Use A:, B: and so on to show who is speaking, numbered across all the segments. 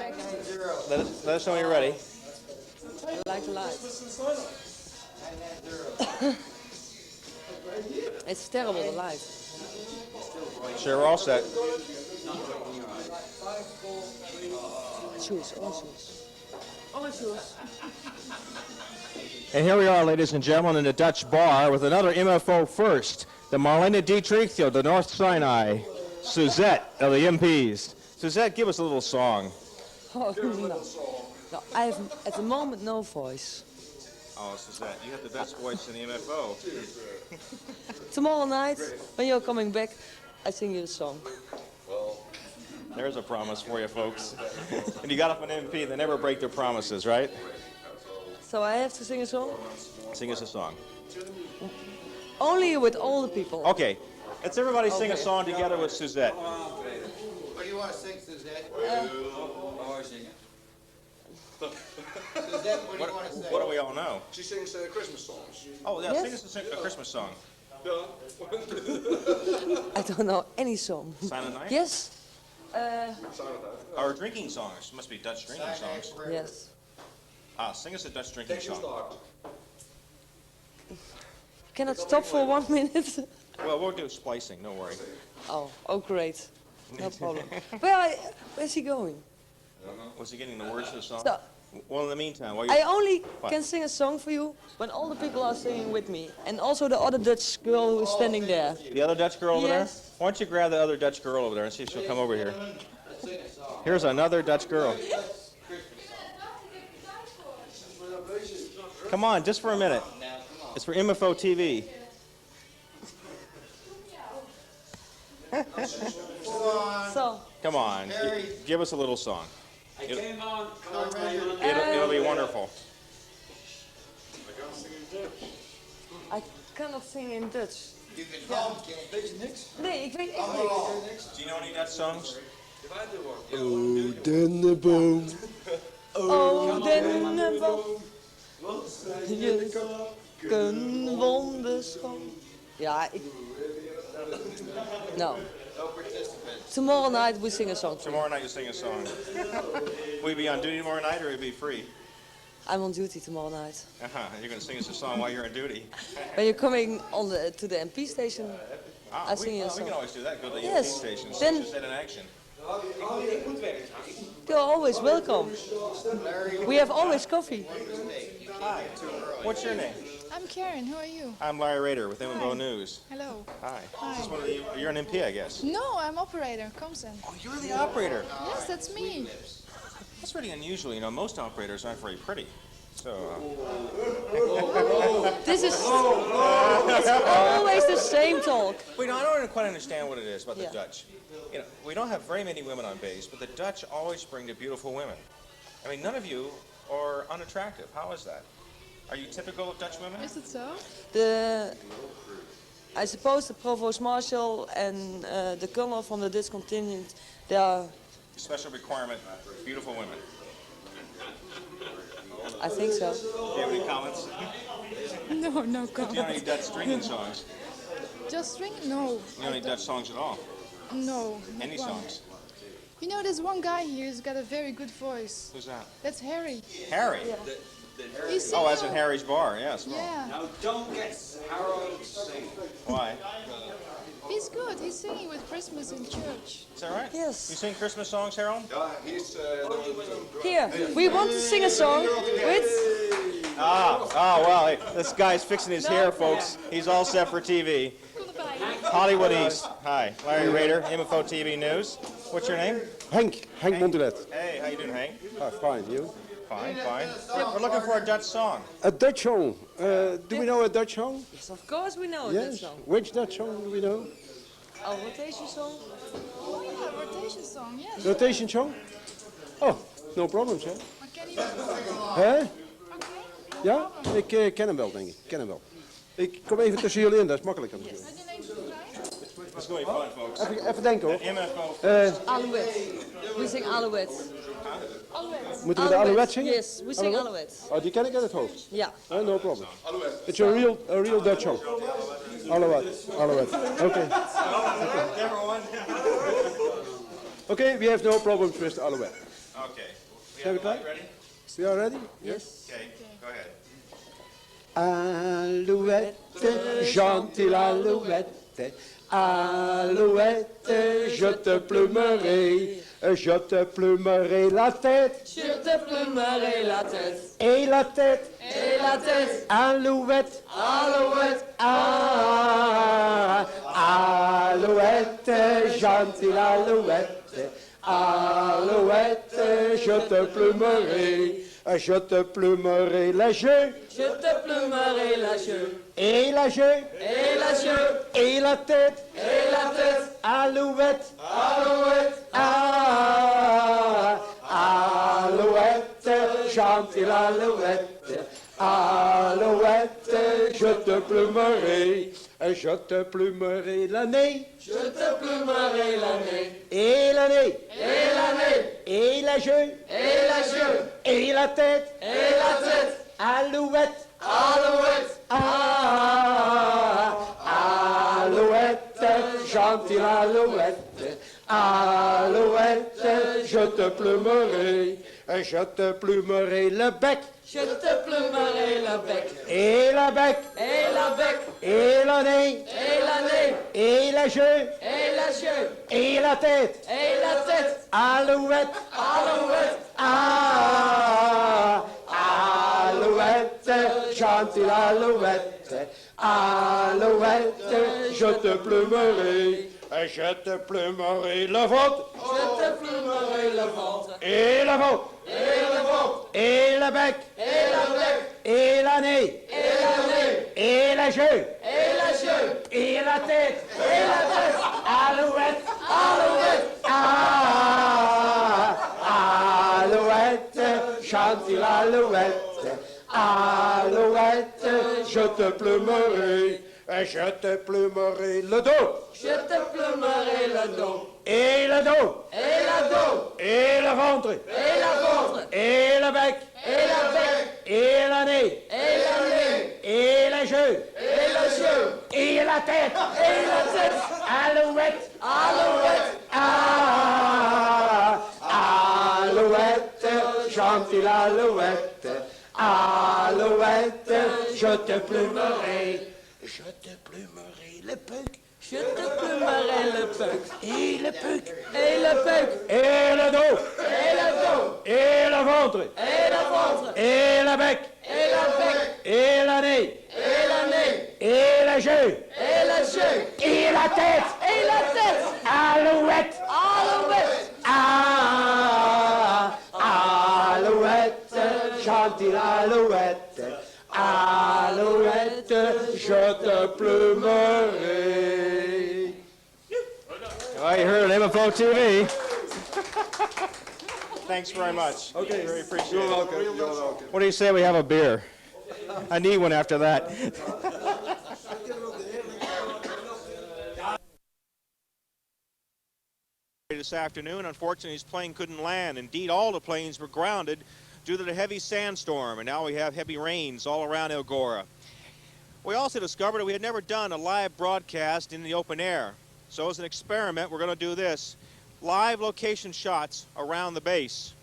A: Let us know when you're ready.
B: Like the light. It's terrible, the light.
A: Sure, we're all set.
B: Shoes, all shoes. All shoes.
A: And here we are, ladies and gentlemen, in the Dutch Bar with another MFO first. The Marlene Dietrich of the North Sinai. Suzette of the MPs. Suzette, give us a little song.
B: Oh, no. No, I have at the moment no voice.
A: Oh, Suzette, you have the best voice in the MFO.
B: Tomorrow night, when you're coming back, I sing you a song.
A: There's a promise for you, folks. And you got up an MP, they never break their promises, right?
B: So I have to sing a song?
A: Sing us a song.
B: Only with all the people.
A: Okay, let's everybody sing a song together with Suzette.
C: What do you want to sing, Suzette? Suzette, what do you want to say?
A: What do we all know?
D: She sings Christmas songs.
A: Oh, yeah,
B: Yes?
A: sing us a Christmas song.
B: I don't know any song.
A: Silent Night?
B: Yes?
A: Or drinking songs. Must be Dutch drinking songs.
B: Yes.
A: Sing us a Dutch drinking song.
B: Cannot stop for 1 minute?
A: Well, we'll do splicing, don't worry.
B: Oh, great. No problem. Where's he going?
A: Was he getting the words to the song?
B: So,
A: Well, in the meantime, while
B: I
A: you...
B: only
A: What?
B: can sing a song for you when all the people are singing with me. And also the other Dutch girl who is standing there.
A: The other Dutch girl over
B: Yes.
A: there? Why don't you grab the other Dutch girl over there and see if she'll come over here. Here's another Dutch girl. Come on, just for a minute. It's for MFO TV.
B: So,
A: Come on, give us a little song. It'll be wonderful.
B: I cannot sing in Dutch.
C: You can home, kid.
B: Nee, ik weet echt niks.
A: Do you know any Dutch songs?
D: Oh, dennenboom.
B: Oh, dennenboom. Je kunt wonderschoon. Ja, ik... No. Tomorrow night we sing a song.
A: Tomorrow night you sing a song. Will you be on duty tomorrow night or will you be free?
B: I'm on duty tomorrow night.
A: You're going to sing us a song while you're on duty.
B: When you're coming on to the MP station, I sing you a
A: We
B: song.
A: can always do that. Go to the
B: Yes.
A: MP station.
B: Then-
A: Just set in action.
B: You're always welcome. We have always coffee.
A: Hi. What's your name?
E: I'm Karen. Who are you?
A: I'm Larry Roeder with MFO News.
E: Hello.
A: Hi.
E: Hi.
A: This is one of the, you're an MP, I guess.
E: No, I'm operator. Comsen.
A: Oh, you're the operator.
E: Yes, that's me.
A: That's pretty unusual. You know, most operators aren't very pretty. So,
B: This is... It's always the same talk.
A: well, you know, I don't quite understand what it is about the
B: Yeah.
A: Dutch. You know, we don't have very many women on base, but the Dutch always bring the beautiful women. I mean, none of you are unattractive. How is that? Are you typical of Dutch women?
E: Is it so?
B: I suppose the provost marshal and the colonel from the Dutch contingent, they are,
A: Special requirement, beautiful women.
B: I think so.
A: Do you have any comments?
E: No, no
A: Do you know
E: comment.
A: any Dutch drinking songs?
E: Just drink? No.
A: Do you know any Dutch songs at all?
E: No. not
A: Any
E: one.
A: songs?
E: You know, there's one guy here who's got a very good voice.
A: Who's that?
E: That's Harry.
A: Harry.
E: He's
A: Oh, as in
E: singing-
A: Harry's Bar, yes. Well,
E: Yeah.
C: Now don't get Harold singing.
A: why?
E: He's good. He's singing with Christmas in church.
A: Is that right?
B: Yes.
A: You sing Christmas songs, Harold?
D: He's
B: Here, we want to sing a song with...
A: Well, hey, this guy's fixing his hair, folks. He's all set for TV. Hollywood East. Hi, Larry Roeder, MFO TV News. What's your name?
D: Henk Montelet.
A: Hey, how you doing, Hank?
D: Fine, you?
A: Fine, fine. We're looking for a Dutch song.
D: A Dutch song. Do we know a Dutch song?
B: Yes, of course we know that
D: Yes.
B: song.
D: Which Dutch song do we know?
B: Our rotation song.
E: Oh yeah, rotation song. Yes.
D: Rotation song? Oh, no problems, hè?
E: Maar ken je dat?
D: Hè?
E: Oké.
D: Ja? Ik ken hem wel, denk ik. Ik ken hem wel. Ik kom even tussen jullie in, dat is makkelijker natuurlijk.
E: Heb je een even gevraagd?
A: It's going to be fun, folks.
D: Even denken hoor.
A: MFO.
B: Alouette. We sing Alouette.
E: Alouette.
D: Moeten we de Alouette zingen?
B: Yes, we sing Alouette.
D: Oh, die ken ik uit het hoofd.
B: Ja.
D: No problem. It's a real Dutch song. Alouette. Okay. Okay, we have no problems with Alouette.
A: Okay.
D: Zijn we klaar?
A: Ready?
D: We are ready?
B: Yes.
A: Okay, go ahead.
D: Alouette, gentille alouette, alouette, je te plumerai la tête,
B: Je te plumerai la tête.
D: et la tête,
B: Et la tête.
D: alouette,
B: Alouette.
D: ah, alouette, gentille alouette, alouette, je te plumerai la joue,
B: Je te plumerai la joue.
D: et la joue,
B: Et la joue.
D: et la tête,
B: Et la tête.
D: alouette,
B: Alouette.
D: ah, alouette, gentille alouette, alouette, je te plumerai l'année,
B: Je te plumerai la nez.
D: et l'année,
B: Et la nez.
D: et la joue,
B: Et la joue.
D: et la tête,
B: Et la tête.
D: alouette,
B: Alouette.
D: ah, alouette, gentille alouette, alouette, je te plumerai le bec,
B: Je te plumerai le bec.
D: et la bec,
B: Et la bec.
D: et le nez,
B: Et la nez.
D: et la joue,
B: Et la joue.
D: et la tête,
B: Et la tête.
D: alouette,
B: Alouette.
D: ah, alouette, gentille alouette, alouette, je te plumerai le ventre,
B: Je te plumerai le ventre.
D: et le ventre,
B: Et le ventre.
D: et le bec,
B: Et la bec.
D: et la nez,
B: Et la nez.
D: et la joue,
B: Et la joue.
D: et la tête,
B: Et la tête.
D: alouette,
B: Alouette.
D: ah, alouette, gentille alouette, alouette, je te plumerai le dos,
B: Je te plumerai le dos.
D: et le dos,
B: Et la dos.
D: et le ventre,
B: Et la ventre.
D: et le bec,
B: Et la bec.
D: et la nez,
B: Et la nez.
D: et la joue,
B: Et la joue.
D: et la tête,
B: Et la tête.
D: alouette,
B: Alouette.
D: ah, alouette, gentille alouette, alouette, je te plumerai le puc,
B: Je te plumerai le puc.
D: et le puc,
B: Et le puc.
D: et le dos,
B: Et le dos.
D: et le ventre,
B: Et le ventre.
D: et le bec,
B: Et la bec.
D: et la nez,
B: Et la nez.
D: et la joue,
B: Et la joue.
D: et la tête,
B: Et la tête.
D: alouette,
B: Alouette.
D: ah, alouette, gentille alouette, alouette, je te plumerai.
A: Well, you heard MFO TV. Thanks very much. Okay. Very appreciate it. What do you say we have a beer? I need one after that. This afternoon, unfortunately, his plane couldn't land. Indeed, all the planes were grounded due to the heavy sandstorm, and now we have heavy rains all around El Gora. We also discovered that we had never done a live broadcast in the open air. So as an experiment, we're going to do this. Live location shots around the base.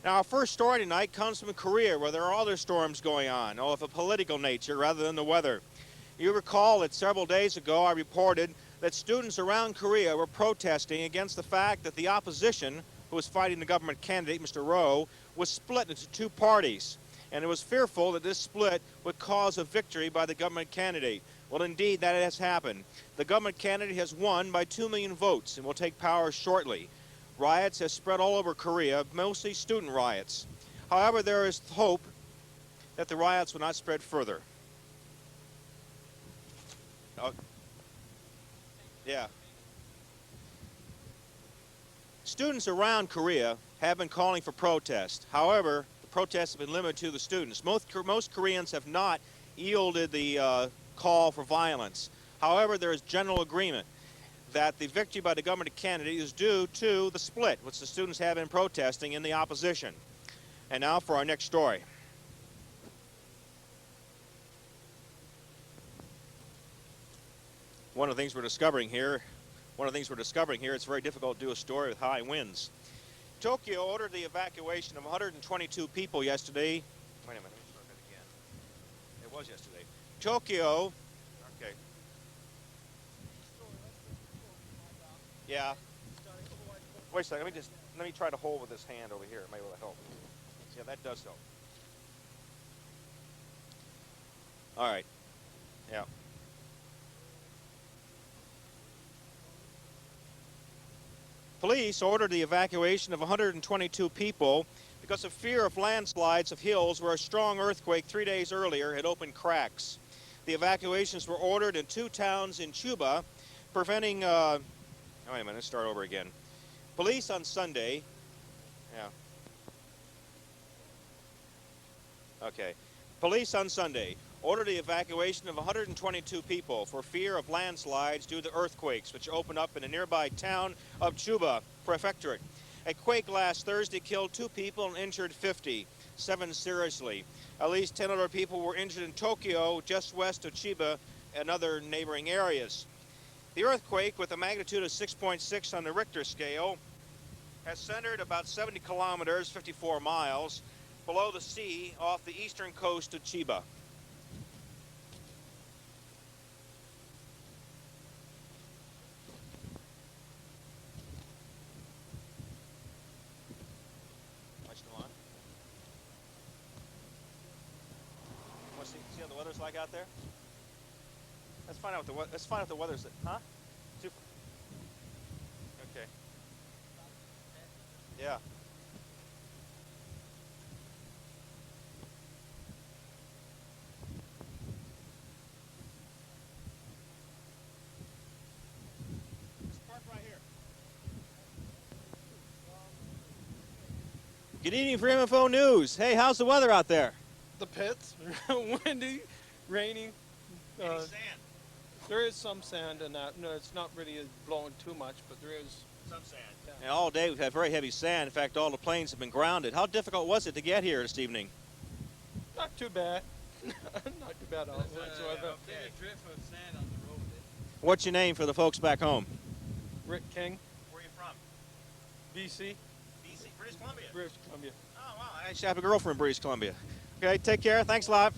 A: Now, our first story tonight comes from Korea, where there are other storms going on, of a political nature rather than the weather. You recall that several days ago I reported that students around Korea were protesting against the fact that the opposition, who was fighting the government candidate, Mr. Roh, was split into two parties. And it was fearful that this split would cause a victory by the government candidate. Well, indeed, that has happened. The government candidate has won by 2 million votes and will take power shortly. Riots have spread all over Korea, mostly student riots. However, there is hope that the riots will not spread further. Yeah. Students around Korea have been calling for protest. However, the protests have been limited to the students. Most Koreans have not yielded the call for violence. However, there is general agreement that the victory by the government candidate is due to the split, which the students have been protesting in the opposition. And now for our next story. One of the things we're discovering here, it's very difficult to do a story with high winds. Tokyo ordered the evacuation of 122 people yesterday. Wait a minute, let me start that again. It was yesterday. Tokyo, okay. Yeah. Wait a second, let me try to hold with this hand over here. Maybe that'll help. Yeah, that does help. All right. Yeah. Police ordered the evacuation of 122 people because of fear of landslides of hills where a strong earthquake 3 days earlier had opened cracks. The evacuations were ordered in 2 towns in Chuba, preventing, wait a minute, let's start over again. Police on Sunday, yeah. Okay. Police on Sunday ordered the evacuation of 122 people for fear of landslides due to earthquakes, which opened up in a nearby town of Chuba Prefectorate. A quake last Thursday killed 2 people and injured 50, 7 seriously. At least 10 other people were injured in Tokyo, just west of Chiba, and other neighboring areas. The earthquake, with a magnitude of 6.6 on the Richter scale, has centered about 70 kilometers, 54 miles, below the sea off the eastern coast of Chiba. See how the weather's like out there? Let's find out what the weather's. Huh? Super. Okay. Yeah. Let's park right here. Good evening for MFO News. Hey, how's the weather out there?
F: The pits, windy, rainy.
A: Any sand?
F: There is some sand in that. No, it's not really blowing too much, but there is
A: Some sand.
F: Yeah.
A: And all day we've had very heavy sand. In fact, all the planes have been grounded. How difficult was it to get here this evening?
F: not too bad. Not too bad whatsoever.
A: What's your name for the folks back home?
F: Rick King,
A: Where are you from?
F: BC,
A: BC, British Columbia.
F: British Columbia.
A: Oh, wow. I actually have a girlfriend in British Columbia. Okay, take care. Thanks a lot.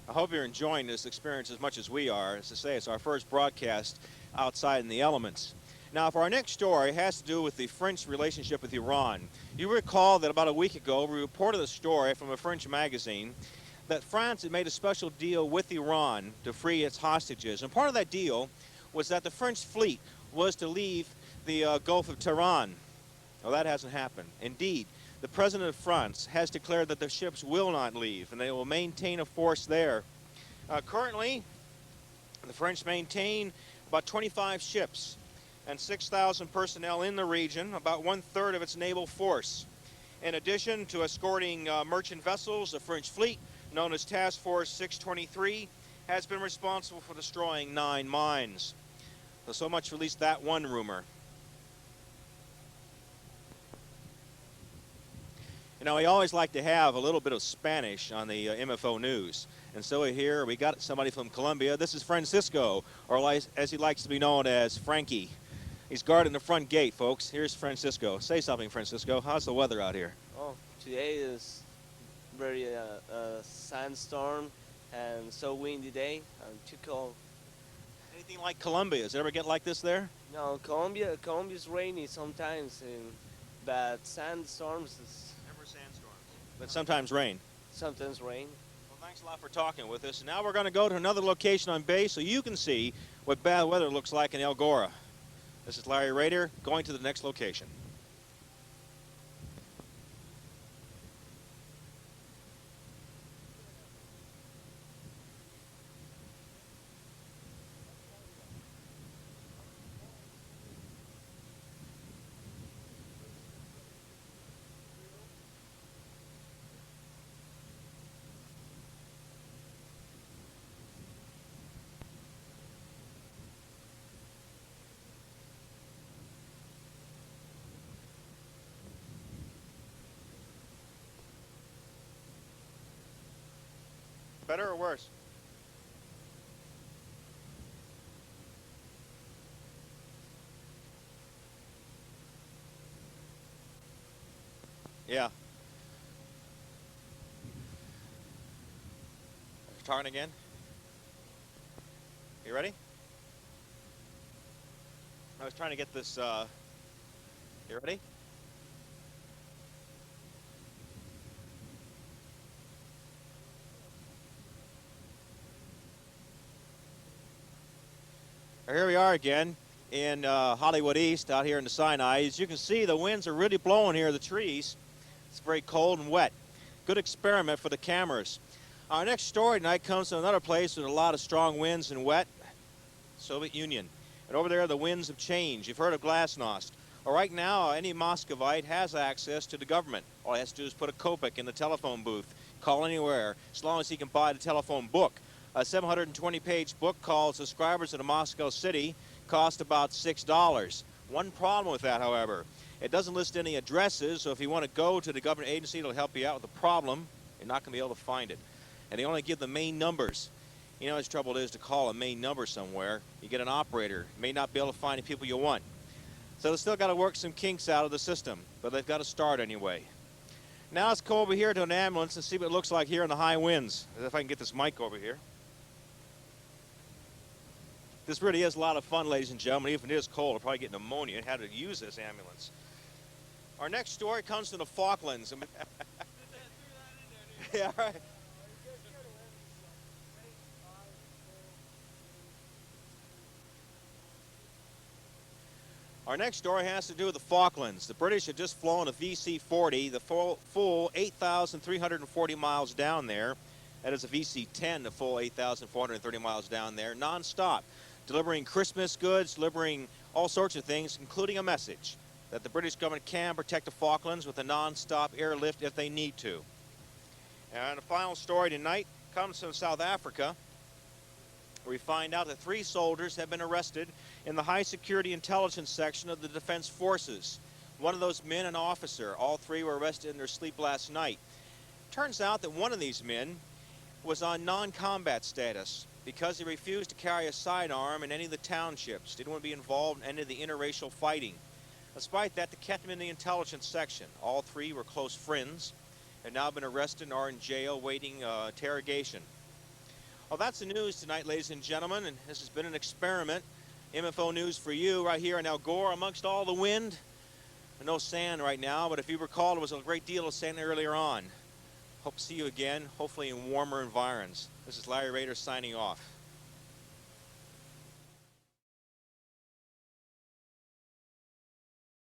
A: I hope you're enjoying this experience as much as we are. As I say, it's our first broadcast outside in the elements. Now, for our next story, it has to do with the French relationship with Iran. You recall that about a week ago, we reported a story from a French magazine that France had made a special deal with Iran to free its hostages. And part of that deal was that the French fleet was to leave the Gulf of Tehran. Well, that hasn't happened. Indeed, the President of France has declared that the ships will not leave, and they will maintain a force there. Currently, the French maintain about 25 ships and 6,000 personnel in the region, about 1/3 of its naval force. In addition to escorting merchant vessels, the French fleet, known as Task Force 623, has been responsible for destroying 9 mines. So much for at least that one rumor. You know, we always like to have a little bit of Spanish on the MFO News. And so here we got somebody from Colombia. This is Francisco, or as he likes to be known as Frankie. He's guarding the front gate, folks. Here's Francisco. Say something, Francisco. How's the weather out here?
G: Oh, today is very sandstorm and so windy day and too cold.
A: Anything like Colombia? Does it ever get like this there?
G: No, Colombia's rainy sometimes, but sandstorms is
A: Never sandstorms. But sometimes rain.
G: sometimes rain.
A: Well, thanks a lot for talking with us. And now we're going to go to another location on base so you can see what bad weather looks like in El Gora. This is Larry Roeder going to the next location. Better or worse? Yeah. Starting again. You ready? I was trying to get this, you ready? Here we are again in Hollywood East, out here in the Sinai. As you can see, the winds are really blowing here, the trees. It's very cold and wet. Good experiment for the cameras. Our next story tonight comes from another place with a lot of strong winds and wet, Soviet Union. And over there, the winds have changed. You've heard of Glasnost. Well, right now, any Moscovite has access to the government. All he has to do is put a kopek in the telephone booth, call anywhere, as long as he can buy the telephone book. A 720-page book called Subscribers to the Moscow City cost about $6. One problem with that, however, it doesn't list any addresses, so if you want to go to the government agency, it'll help you out with the problem. You're not going to be able to find it. And they only give the main numbers. You know, his trouble is to call a main number somewhere. You get an operator. You may not be able to find the people you want. So they've still got to work some kinks out of the system, but they've got to start anyway. Now let's go over here to an ambulance and see what it looks like here in the high winds. If I can get this mic over here. This really is a lot of fun, ladies and gentlemen. Even if it is cold, I'll probably get pneumonia and have to use this ambulance. Our next story comes from the Falklands. Yeah, right. Our next story has to do with the Falklands. The British had just flown a VC-40, the full 8,340 miles down there. That is a VC-10, the full 8,430 miles down there, non-stop, delivering Christmas goods, delivering all sorts of things, including a message that the British government can protect the Falklands with a non-stop airlift if they need to. And the final story tonight comes from South Africa, where we find out that 3 soldiers have been arrested in the high security intelligence section of the Defense Forces. One of those men, an officer. All 3 were arrested in their sleep last night. Turns out that one of these men was on non-combat status because he refused to carry a sidearm in any of the townships. Didn't want to be involved in any of the interracial fighting. Despite that, they kept him in the intelligence section. All 3 were close friends, have now been arrested and are in jail waiting interrogation. Well, that's the news tonight, ladies and gentlemen, and this has been an experiment. MFO News for you right here in El Gore amongst all the wind. No sand right now, but if you recall, there was a great deal of sand earlier on. Hope to see you again, hopefully in warmer environs. This is Larry Roeder signing off.